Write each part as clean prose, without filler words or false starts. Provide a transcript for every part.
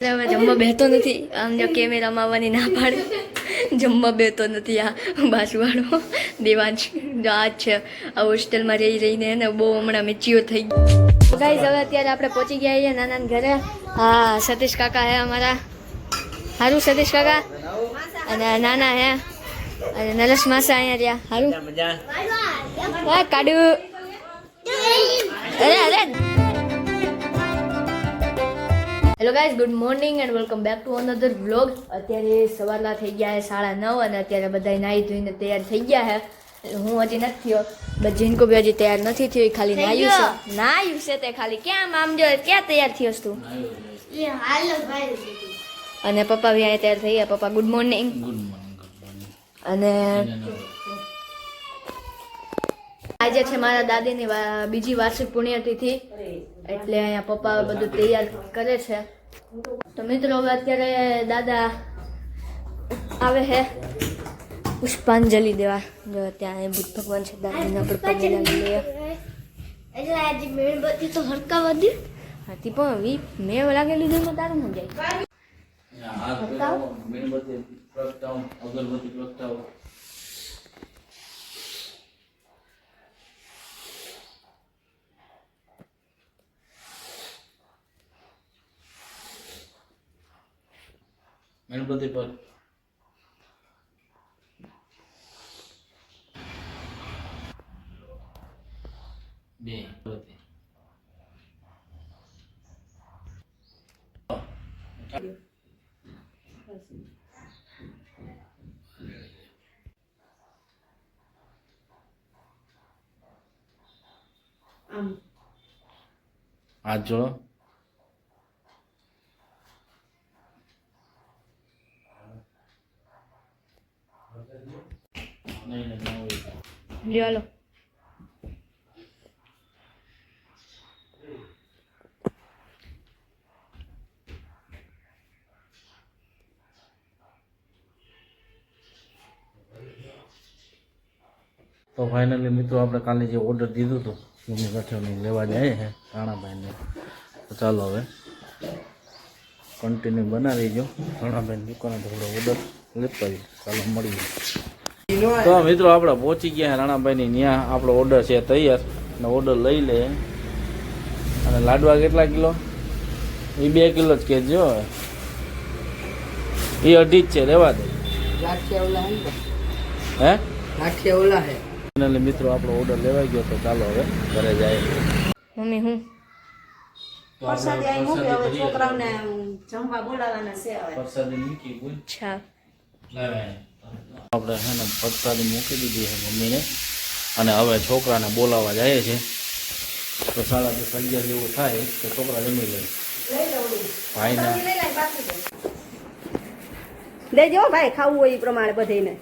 હવે જમવા બેહતો નથી. આમ જો કેમેરામાં આવવાની ના પાડે, જમવા બેહતો નથી. આ બાજુવાળો દેવાંશ જો આ જ છે. આ હોસ્ટેલમાં રહીને ને બહુ હમણાં મેચ્યોર થઈ ગયું. ગાઈઝ હવે અત્યારે આપણે પહોંચી ગયા છીએ નાના ઘરે. હા, સતીશ કાકા હે અમારા. સારું સતીશ કાકા અને નાના હે અને નરેશ માસા અહીંયા રહ્યા. સારું કાઢું. અરે અરે hello guys, good morning and welcome back to another vlog. અત્યારે સવારના થઈ ગયા છે 9:30 અને અત્યારે બધા નાહી ધોઈને તૈયાર થઈ ગયા છે. હું હજી નથી થયો, બસ જીनको બી હજી તૈયાર નથી થયો. ખાલી નાયું છે તે ખાલી. ક્યાં આમ જો ક્યાં તૈયાર થયો તું? અને પપ્પા બી અહીંયા તૈયાર થઈ ગયા. પપ્પા ગુડ મોર્નિંગ. અને આજે છે મારા દાદીની બીજી વાર્ષિક પુણ્યતિથિ, એટલે અહીંયા પપ્પા બધું તૈયાર કરે છે. તો મિત્રો હવે અત્યારે દાદા આવે છે પુષ્પાંજલિ દેવા. જો ત્યાં બુદ્ધ ભગવાન છે, દાદીના પુષ્પાંજલિ એટલે આજે મીણબત્તી તો હરકાવા દે. હાથી પણ મેં લાગેલી દે તારું ન જાય. મીણબત્તી પ્રગટાવો, અગરબત્તી પ્રગટાવો. मीणबत्ती पर बे हाथ जोड़ो. लो तो फाइनली मित्रों આપણે કાલે જે ઓર્ડર દીધો હતો મમ્મી કઠોળની લેવા જાય છે રાણાભાઈને. તો ચાલો હવે કન્ટિન્યુ બનાવી જો. રાણાભાઈ દુકાને થોડો ઓર્ડર લેતા આવી. ચાલો મળીએ. તો મિત્રો આપણે પહોંચી ગયા રાણાભાઈની ત્યાં. આપણો ઓર્ડર છે તૈયાર અને ઓર્ડર લઈ લે. અને લાડવા કેટલા કિલો? એ 2 કિલો જ કહેજો. એ 2.5 જ છે, રહેવા દે. હે એટલે મિત્રો આપણો ઓર્ડર લેવાઈ ગયો. તો ચાલો હવે ઘરે જાય. મમ્મી હું છોકરાઓને જમવા બોલાવવાના છે. આપણે છે ને પ્રસાદી મૂકી દીધી છે મમ્મીને અને હવે છોકરાને બોલાવવા જાય છે. તો 11:30 જેવું થાય તો છોકરા જમી લે. ભાઈને લેજો ભાઈ, ખાવું હોય એ પ્રમાણે બધીને.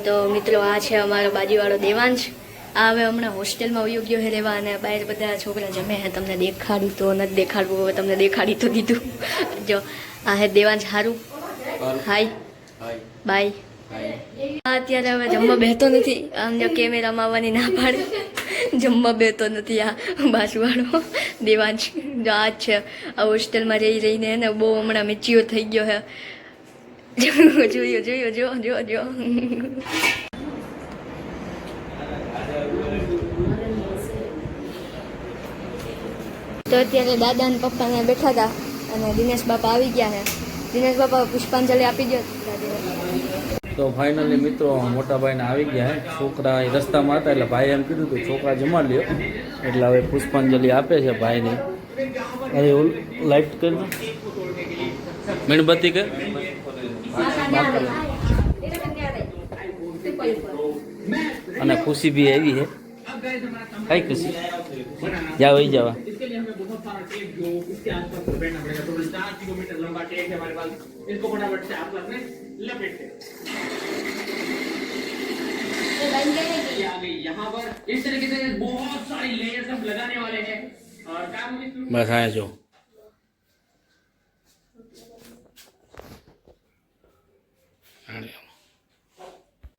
તો મિત્રો આ છે અમારો બાજુવાળો દેવાંશ. આ હવે હમણાં હોસ્ટેલમાં યોગ્ય છે રહેવા અને બહાર બધા છોકરા જમે છે. તમને દેખાડું તો નથી દેખાડવું, હવે તમને દેખાડી તો દીધું. જો આ હે દેવાંશ. સારું, હાય બાય. અત્યારે હવે જમવા બેહતો નથી. આમ જો કેમેરામાં આવવાની ના પાડે, જમવા બેહતો નથી. આ બાજુવાળો દેવાંશ જો આ જ છે. આ હોસ્ટેલમાં રહીને ને બહુ હમણાં મેચ્યોર થઈ ગયો છે. જો તો અત્યારે દાદા અને પપ્પાને બેઠા હતા અને દિનેશ બાપા આવી ગયા છે. દિનેશ બાપા પુષ્પાંજલિ આપી દો. તો ફાઇનલી મિત્રો મોટા ભાઈને આવી ગયા. છોકરા રસ્તામાં હતા એટલે ભાઈ એમ કીધું હતું છોકરા જમા લ્યો, એટલે હવે પુષ્પાંજલિ આપે છે ભાઈને. અરે લાઈટ કરી દો, મીણબત્તી કર. અને ખુશી બી આવી છે. કઈ ખુશી? જાઓ વही जावा. बस आया जो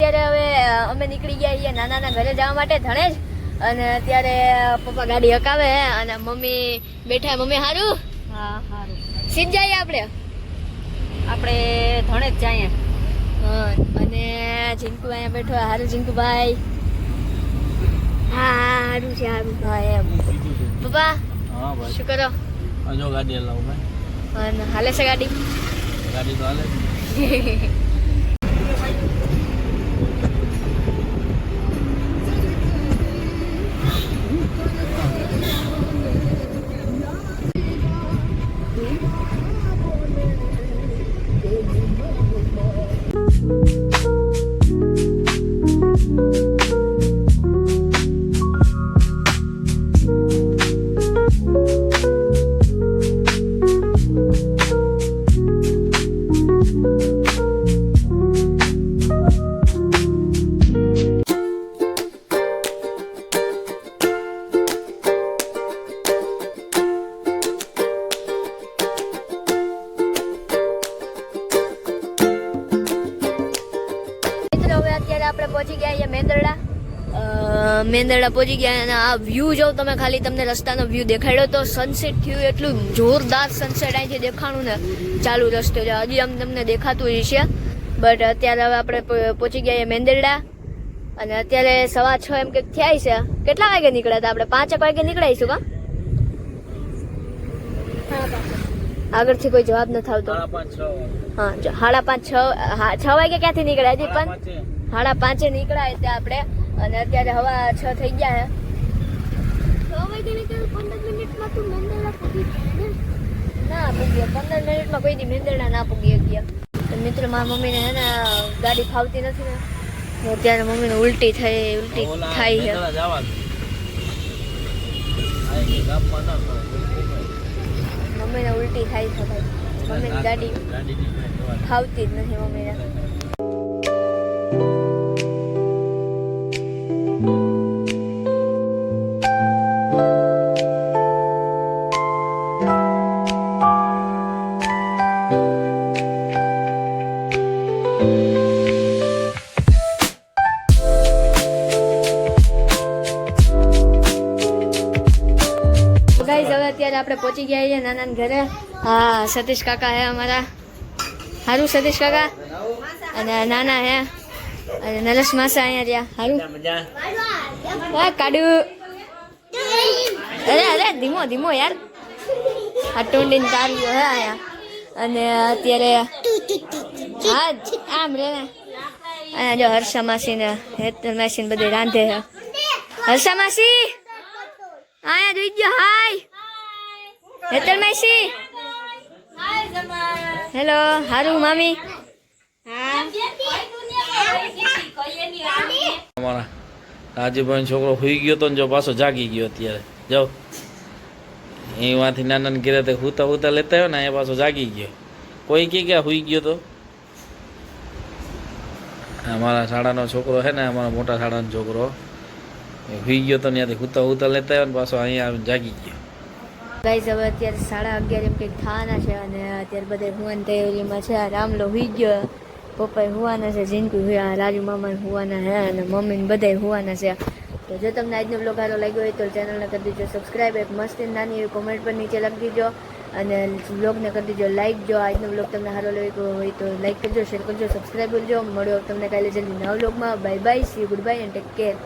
અત્યારે હવે અમે નીકળી ગયા છીએ નાનાના ઘરે જવા માટે ધણે જ. અને અત્યારે પપ્પા ગાડી હકાવે અને મમ્મી બેઠા. મમ્મી હારું? હા સારું. સીધ જઈએ આપણે ધણે જ જઈએ. હા. અને જીંકુ અહીંયા બેઠો. હારું જીંકુભાઈ? હા હારું છે હારું. હા એમ. પપ્પા હા ભાઈ શું કરો? જો ગાડી હલાવું ભાઈ. અને હાલે છે ગાડી? ગાડી તો હાલે. આપણે પહોંચી ગયા અહીંયા મેંદરડા. મેંદરડા પહોંચી ગયા અને આ વ્યૂ જો તમે ખાલી તમને રસ્તાનો વ્યૂ દેખાડ્યો તો સનસેટ થયું. એટલું જોરદાર સનસેટ અહીંથી દેખાણું ને ચાલુ રસ્તો છે. હજી આમ તમને દેખાતું જ છે બટ અત્યારે હવે આપણે પહોંચી ગયા અહીંયા મેંદરડા. અને અત્યારે 6:15 એમ કંઈક થયા છે. કેટલા વાગે નીકળ્યા હતા આપણે? 5 વાગે નીકળાઈશું કા? આગળથી કોઈ જવાબ નથી આવતો. હા 5:30 6 વાગે ક્યાંથી નીકળ્યા? હજી પણ 5:30 નીકળાય ત્યાં આપણે. અને અત્યારે હવા 6 થઈ ગયા ના પૂગ્યા. 15 મિનિટમાં કોઈ દી મેંદરડા ના પૂગી ગયા. તો મિત્રો મારા મમ્મીને હે ને ગાડી ફાવતી નથી ને અત્યારે મમ્મીને ઉલટી થાય છે. મમ્મીને ઉલટી થાય છે ભાઈ. મમ્મીની ગાડી ફાવતી જ નથી મમ્મીને. અત્યારે આપણે પહોંચી ગયા છીએ નાના ઘરે. હા સતીશ કાકા હે અમારા. હારું સતીશ કાકા? અને નાના હે અને નરેશ માસા અહીંયા રહ્યા. હારું હા કાડુ. અરે ધીમો ધીમો યાર. આ ટુંડીને તારીઓ હે અહીંયા. અને અત્યારે હા આમ રે ને અહીંયા જો હર્ષા માસી ને હેતલ માસી ને બધે રાંધે છે. હર્ષા માસી અહીંયા જોઈ ગયો. હાય હેતલ માસી. હેલો હારું મામી? અમારા રાજુભાઈ છોકરો સુઈ ગયો તો ને જો પાછો જાગી ગયો. અત્યારે જાઓ અહીંમાંથી નાના ઘેરે તે હુતા લેતા આવ્યો ને એ પાછો જાગી ગયો. કોઈ કે ક્યાં સુઈ ગયો તો? અમારા શાળાનો છોકરો છે ને, અમારા મોટા શાળાનો છોકરો સુઈ ગયો તો ત્યાંથી હુતા લેતા આવ્યો ને પાછો અહીંયા આવીને જાગી ગયો. ગાઈઝ હવે અત્યારે 11:30 એમ કંઈક થવાના છે અને અત્યારે બધા હુવાની તૈયારીમાં છે. રામલો હુઈ ગયો, પપ્પાએ હુવાના છે, જીનકુ રાજુ મામા હુવાના છે અને મમ્મીને બધા હુવાના છે. તો જો તમને આજનો બ્લોગ સારો લાગ્યો હોય તો ચેનલને કરી દેજો સબસ્ક્રાઈબ. એક મસ્ત નાની એવી કોમેન્ટ પર નીચે લખી દેજો અને બ્લોગને કરી દેજો લાઈક. જો આજનો બ્લોગ તમને સારો લાગ્યો હોય તો લાઈક કરજો, શેર કરજો, સબસ્ક્રાઈબ કરજો. મળ્યો તમને કાલે જલ્દી નવા બ્લોગમાં. Bye bye, C you, good bye and take care.